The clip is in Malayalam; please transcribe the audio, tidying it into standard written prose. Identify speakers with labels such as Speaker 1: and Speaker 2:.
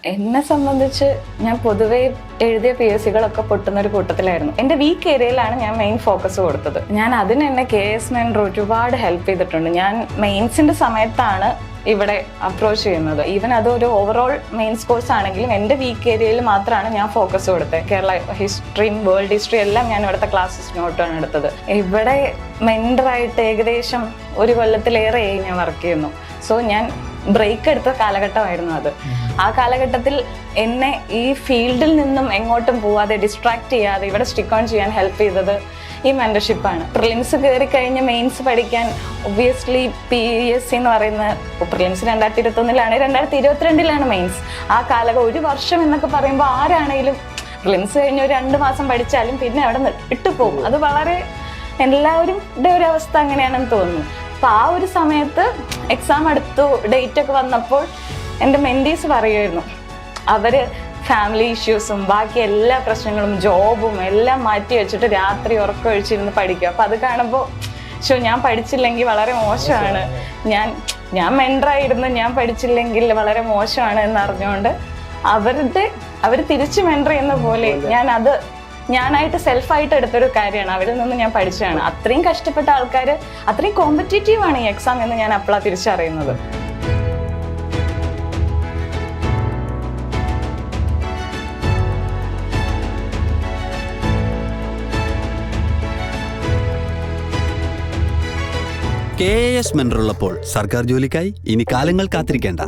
Speaker 1: എന്നെ സംബന്ധിച്ച് ഞാൻ പൊതുവേ എഴുതിയ PSCകളൊക്കെ പൊട്ടുന്നൊരു കൂട്ടത്തിലായിരുന്നു. എൻ്റെ വീക്ക് ഏരിയയിലാണ് ഞാൻ മെയിൻ ഫോക്കസ് കൊടുത്തത്. ഞാൻ അതിന് എന്നെ KS മെൻറ്റർ ഒരുപാട് ഹെൽപ്പ് ചെയ്തിട്ടുണ്ട്. ഞാൻ മെയിൻസിൻ്റെ സമയത്താണ് ഇവിടെ അപ്രോച്ച് ചെയ്യുന്നത്. ഈവൻ അതൊരു ഓവറോൾ മെയിൻസ് കോഴ്സ് ആണെങ്കിലും എൻ്റെ വീക്ക് ഏരിയയിൽ മാത്രമാണ് ഞാൻ ഫോക്കസ് കൊടുത്തത്. കേരള ഹിസ്റ്ററിയും വേൾഡ് ഹിസ്റ്ററി എല്ലാം ഞാൻ ഇവിടുത്തെ ക്ലാസ്സസ് നോട്ടാണ് എടുത്തത്. ഇവിടെ മെൻറ്ററായിട്ട് ഏകദേശം ഒരു കൊല്ലത്തിലേറെയായി ഞാൻ വർക്ക് ചെയ്യുന്നു. സോ ഞാൻ ബ്രേക്ക് എടുത്ത കാലഘട്ടമായിരുന്നു അത്. ആ കാലഘട്ടത്തിൽ എന്നെ ഈ ഫീൽഡിൽ നിന്നും എങ്ങോട്ടും പോവാതെ ഡിസ്ട്രാക്ട് ചെയ്യാതെ ഇവിടെ സ്റ്റിക്ക് ഓൺ ചെയ്യാൻ ഹെൽപ്പ് ചെയ്തത് ഈ മെൻറ്റർഷിപ്പാണ്. പ്രിലിംസ് കയറി കഴിഞ്ഞ് മെയിൻസ് പഠിക്കാൻ ഒബ്വിയസ്ലി PSC എന്ന് പറയുന്ന പ്രിലിംസ് 2021 2022 മെയിൻസ്. ആ കാലഘട്ടം ഒരു വർഷം എന്നൊക്കെ പറയുമ്പോൾ ആരാണെങ്കിലും പ്രിലിംസ് കഴിഞ്ഞ് ഒരു 2 മാസം പഠിച്ചാലും പിന്നെ അവിടെ ഇട്ടു പോകും. അത് വളരെ എല്ലാവരുടെ ഒരു അവസ്ഥ അങ്ങനെയാണെന്ന് തോന്നുന്നു. അപ്പോൾ ആ ഒരു സമയത്ത് എക്സാം അടുത്തു, ഡേറ്റ് ഒക്കെ വന്നപ്പോൾ എൻ്റെ മെൻറ്റീസ് പറയുമായിരുന്നു അവർ ഫാമിലി ഇഷ്യൂസും ബാക്കി എല്ലാ പ്രശ്നങ്ങളും ജോബും എല്ലാം മാറ്റി വെച്ചിട്ട് രാത്രി ഉറക്കം ഒഴിച്ചിരുന്ന് പഠിക്കും. അപ്പം അത് കാണുമ്പോൾ ഞാൻ പഠിച്ചില്ലെങ്കിൽ വളരെ മോശമാണ്, ഞാൻ മെൻറ്ററായിരുന്നു, ഞാൻ പഠിച്ചില്ലെങ്കിൽ വളരെ മോശമാണ് എന്നറിഞ്ഞുകൊണ്ട് അവർ തിരിച്ച് മെൻറ്റർ ചെയ്യുന്ന പോലെ ഞാനായിട്ട് സെൽഫായിട്ട് എടുത്തൊരു കാര്യമാണ്. അവരിൽ നിന്ന് ഞാൻ പഠിച്ചതാണ്. അത്രയും കഷ്ടപ്പെട്ട ആൾക്കാർ അത്രയും കോമ്പറ്റേറ്റീവ് ആണ് ഈ എക്സാം എന്ന് ഞാൻ അപ്പോഴാണ് തിരിച്ചറിയുന്നത്.
Speaker 2: KS മെൻറ്റർ ഉള്ളപ്പോൾ സർക്കാർ ജോലിക്കായി ഇനി കാലങ്ങൾ കാത്തിരിക്കേണ്ട.